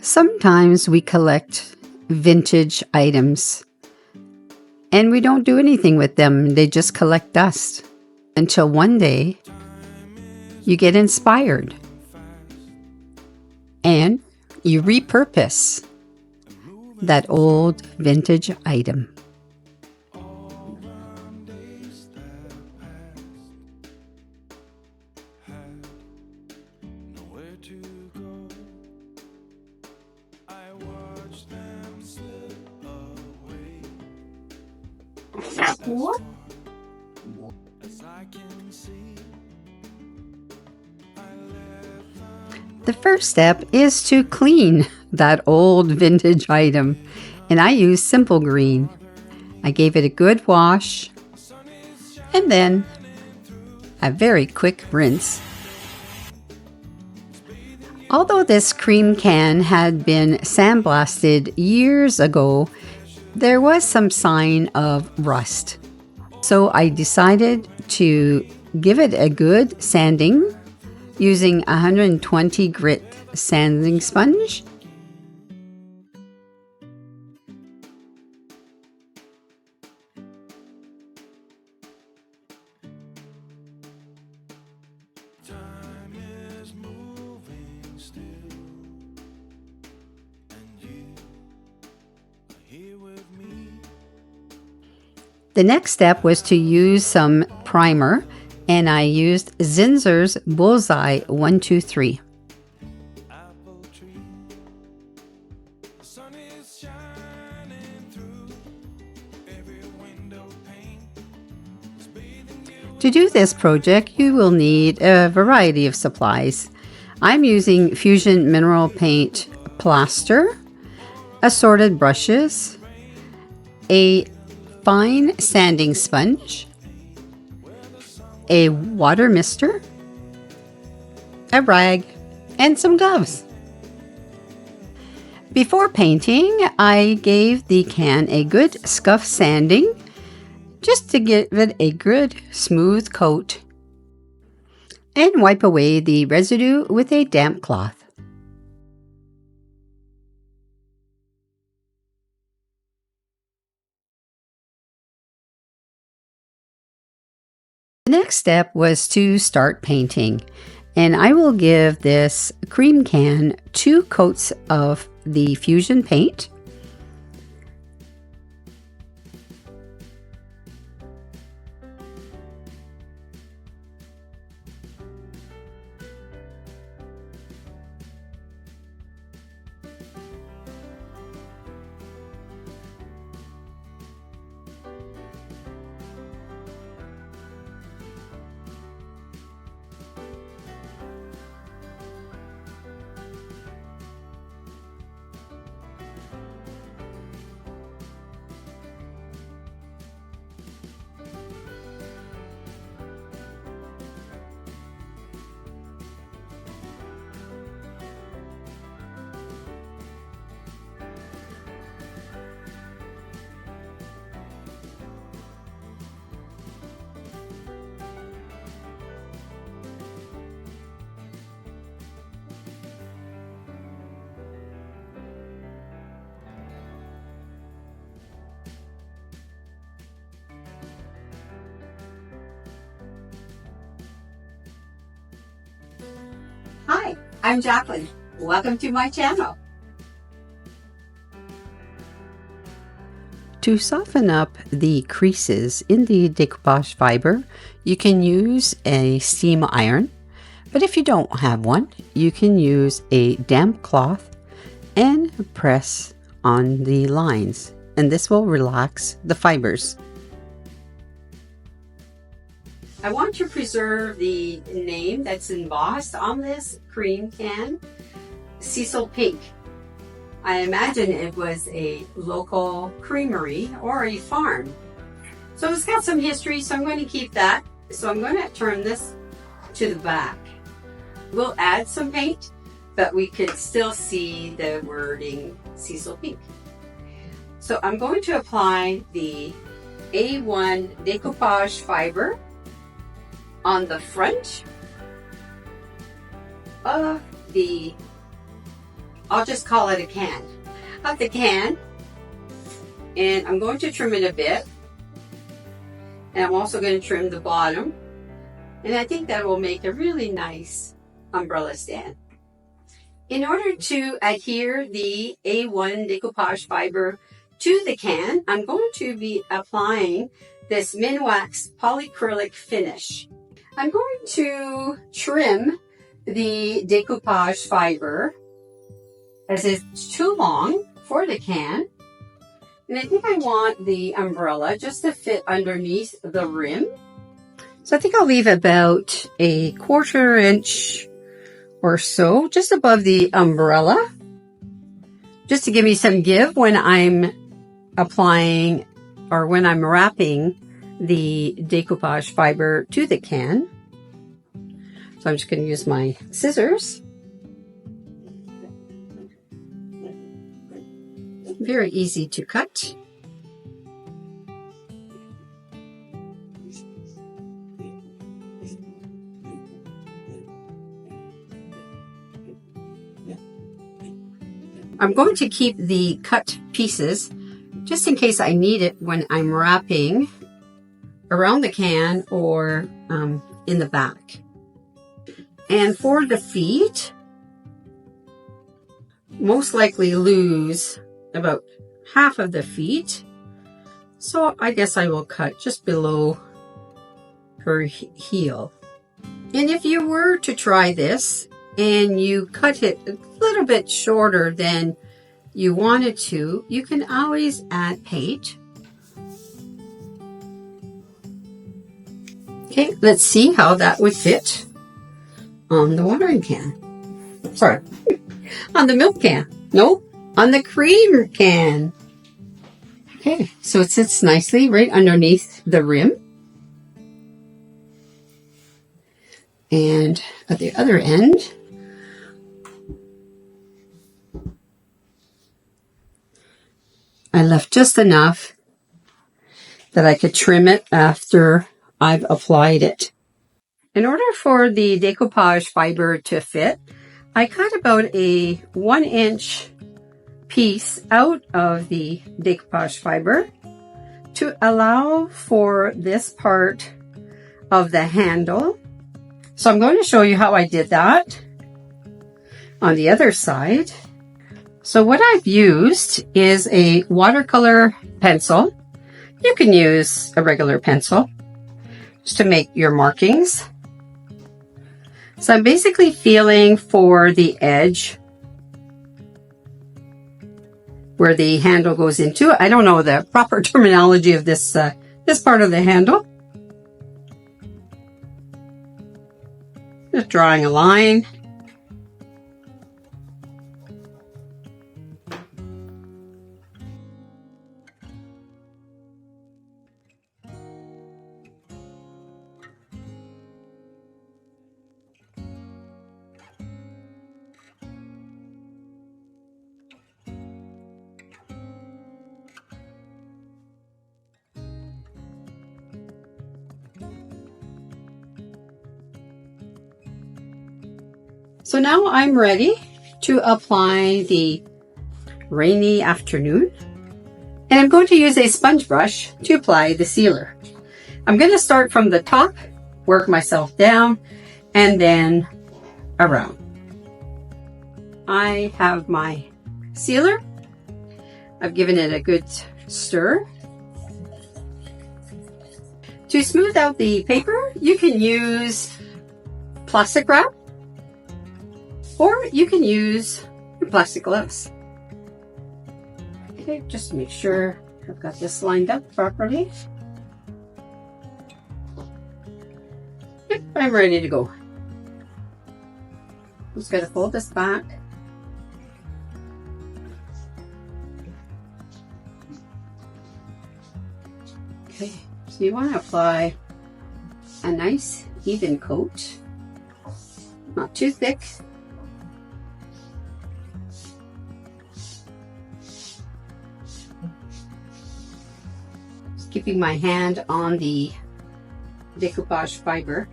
Sometimes we collect vintage items and we don't do anything with them. They just collect dust until one day you get inspired and you repurpose that old vintage item. What? The first step is to clean that old vintage item, and I use Simple Green. I gave it a good wash and then a very quick rinse. Although this cream can had been sandblasted years ago, there was some sign of rust. So I decided to give it a good sanding using 120 grit sanding sponge. The next step was to use some primer, and I used Zinsser's Bullseye 123. To do this project, you will need a variety of supplies. I'm using Fusion Mineral Paint Plaster, assorted brushes, a fine sanding sponge, a water mister, a rag, and some gloves. Before painting, I gave the can a good scuff sanding just to give it a good smooth coat and wipe away the residue with a damp cloth. The next step was to start painting, and I will give this cream can 2 coats of the Fusion paint. Hi, I'm Jacqueline. Welcome to my channel. To soften up the creases in the decoupage fiber, you can use a steam iron, but if you don't have one, you can use a damp cloth and press on the lines, and this will relax the fibers. I want to preserve the name that's embossed on this cream can, Cecil Pink. I imagine it was a local creamery or a farm. So it's got some history, so I'm going to keep that. So I'm going to turn this to the back. We'll add some paint, but we can still see the wording Cecil Pink. So I'm going to apply the A1 decoupage fiber on the front of the I'll just call it a can, of the can. And I'm going to trim it a bit. And I'm also going to trim the bottom. And I think that will make a really nice umbrella stand. In order to adhere the A1 decoupage fiber to the can, I'm going to be applying this Minwax polyacrylic finish. I'm going to trim the decoupage fiber as it's too long for the can. And I think I want the umbrella just to fit underneath the rim. So I think I'll leave about a 1/4 inch or so just above the umbrella, just to give me some give when I'm applying or when I'm wrapping the decoupage fiber to the can. So I'm just going to use my scissors. Very easy to cut. I'm going to keep the cut pieces just in case I need it when I'm wrapping around the can or in the back. And for the feet, most likely lose about half of the feet. So I guess I will cut just below her heel. And if you were to try this and you cut it a little bit shorter than you wanted to, you can always add paint. Okay, let's see how that would fit on the watering can. Sorry, on the milk can. No, on the cream can. Okay, so it sits nicely right underneath the rim. And at the other end, I left just enough that I could trim it after I've applied it. In order for the decoupage fiber to fit, I cut about a 1-inch piece out of the decoupage fiber to allow for this part of the handle. So I'm going to show you how I did that on the other side. So what I've used is a watercolor pencil. You can use a regular pencil just to make your markings. So I'm basically feeling for the edge where the handle goes into. I don't know the proper terminology of this part of the handle. Just drawing a line. So now I'm ready to apply the rainy afternoon, and I'm going to use a sponge brush to apply the sealer. I'm going to start from the top, work myself down, and then around. I have my sealer. I've given it a good stir. To smooth out the paper, you can use plastic wrap, or you can use plastic gloves. Okay, just to make sure I've got this lined up properly. Yep, I'm ready to go. Just gotta fold this back. Okay, so you want to apply a nice even coat, not too thick. Keeping my hand on the decoupage fiber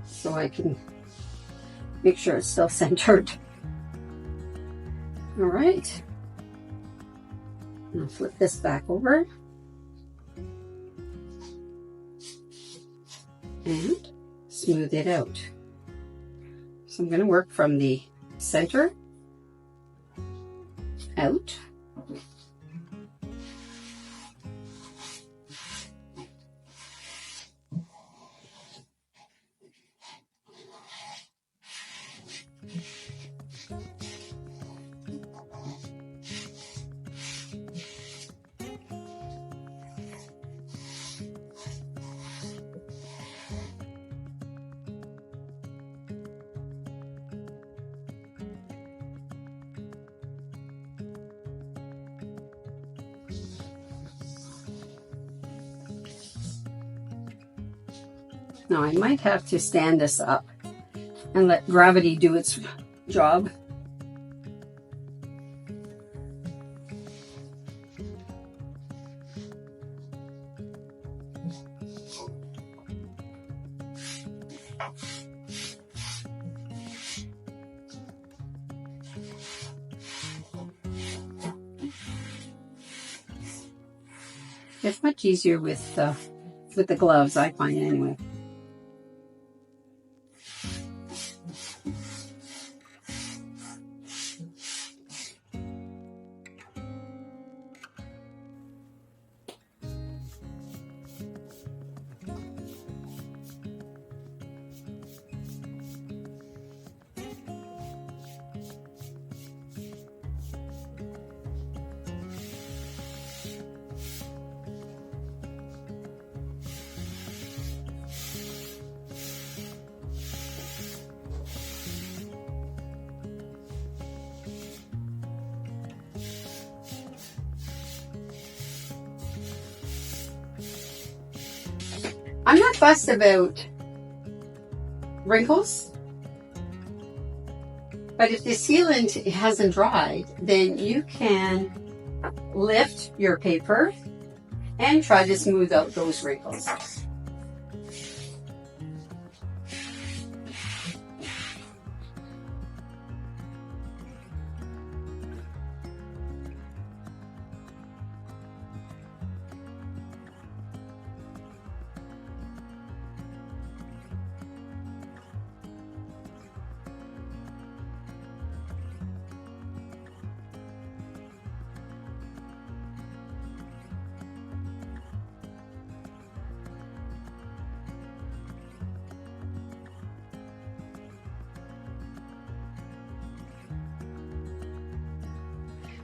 so I can make sure it's still centered. All right. I'll flip this back over. And smooth it out. So I'm going to work from the center out. Now I might have to stand this up and let gravity do its job. It's much easier with the gloves, I find anyway. I'm not fussed about wrinkles, but if the sealant hasn't dried, then you can lift your paper and try to smooth out those wrinkles.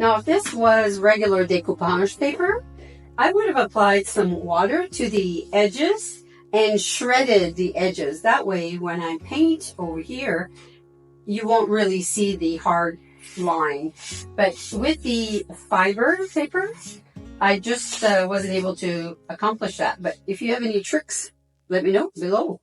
Now, if this was regular decoupage paper, I would have applied some water to the edges and shredded the edges. That way, when I paint over here, you won't really see the hard line. But with the fiber paper, I just wasn't able to accomplish that. But if you have any tricks, let me know below.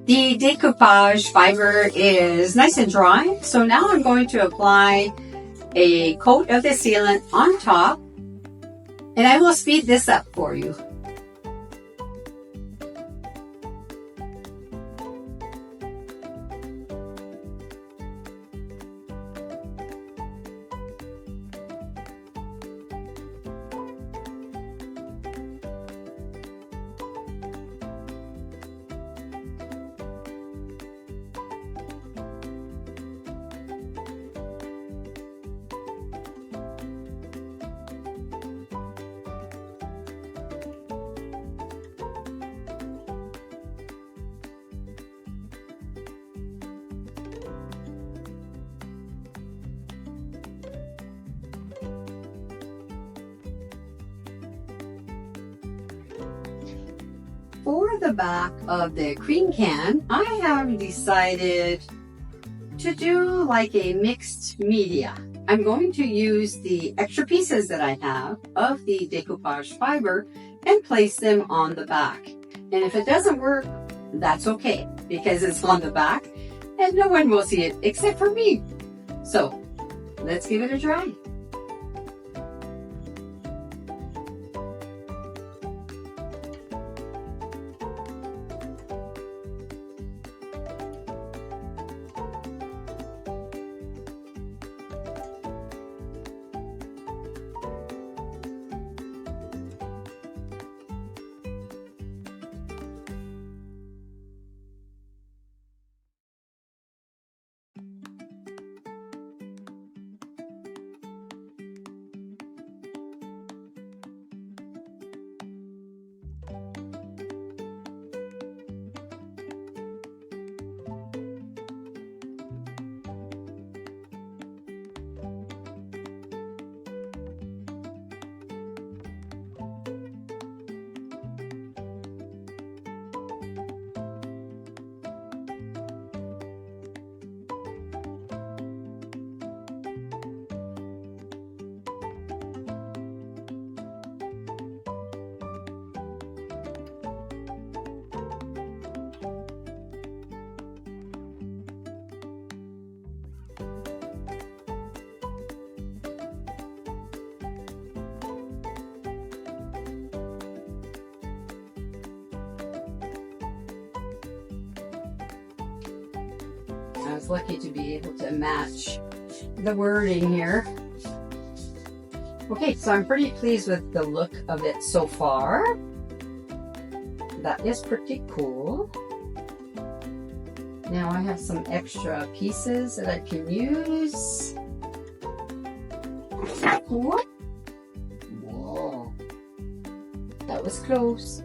The decoupage fiber is nice and dry, so now I'm going to apply a coat of the sealant on top, and I will speed this up for you. For the back of the cream can, I have decided to do like a mixed media. I'm going to use the extra pieces that I have of the decoupage fiber and place them on the back. And if it doesn't work, that's okay, because it's on the back and no one will see it except for me. So let's give it a try. I was lucky to be able to match the wording here. Okay, so I'm pretty pleased with the look of it so far. That is pretty cool. Now I have some extra pieces that I can use. What? Whoa, that was close.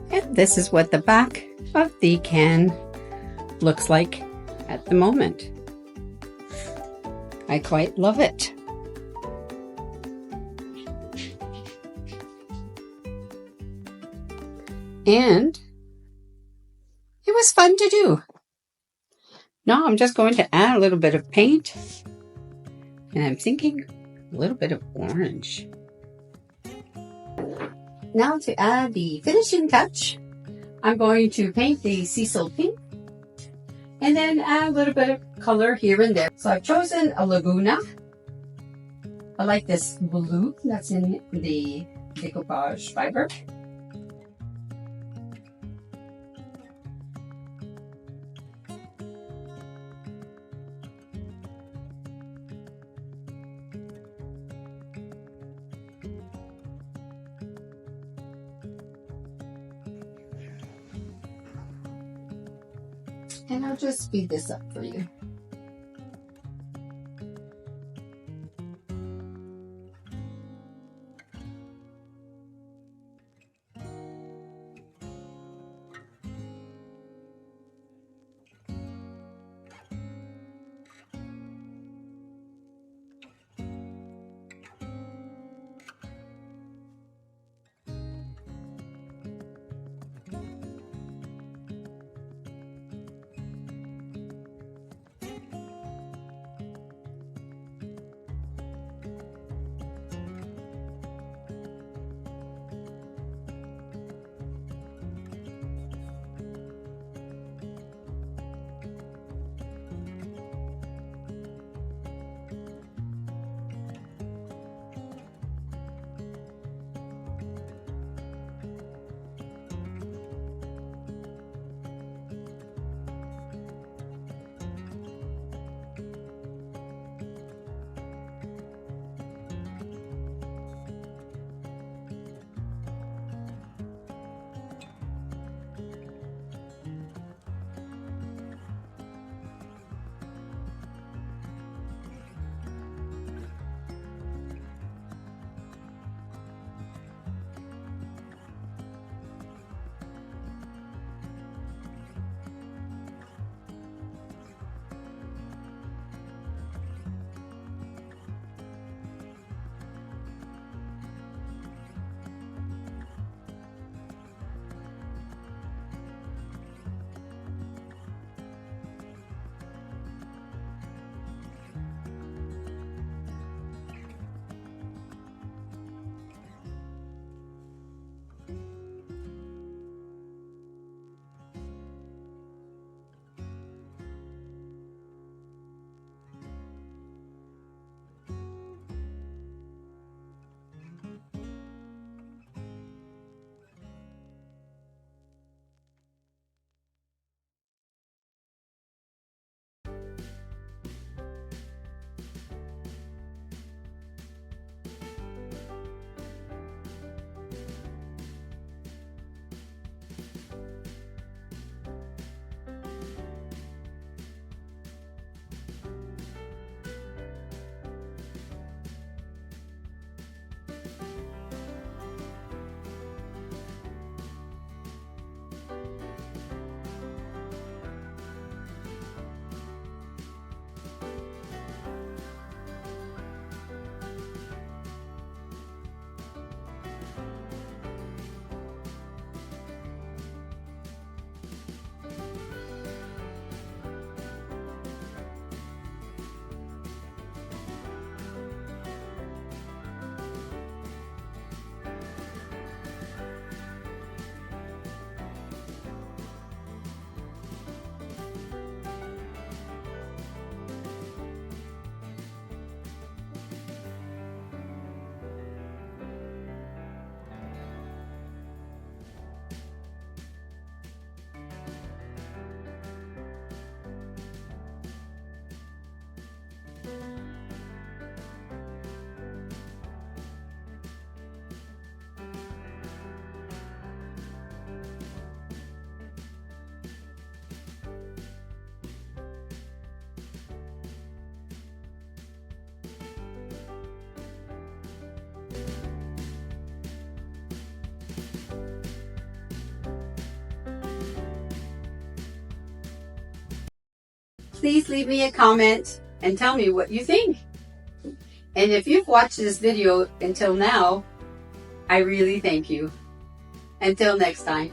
And this is what the back of the can looks like at the moment. I quite love it. And it was fun to do. Now I'm just going to add a little bit of paint. And I'm thinking a little bit of orange. Now to add the finishing touch, I'm going to paint the Cecil Pink and then add a little bit of color here and there. So I've chosen a Laguna. I like this blue that's in the decoupage fiber. And I'll just speed this up for you. please leave me a comment and tell me what you think. And if you've watched this video until now, I really thank you. Until next time.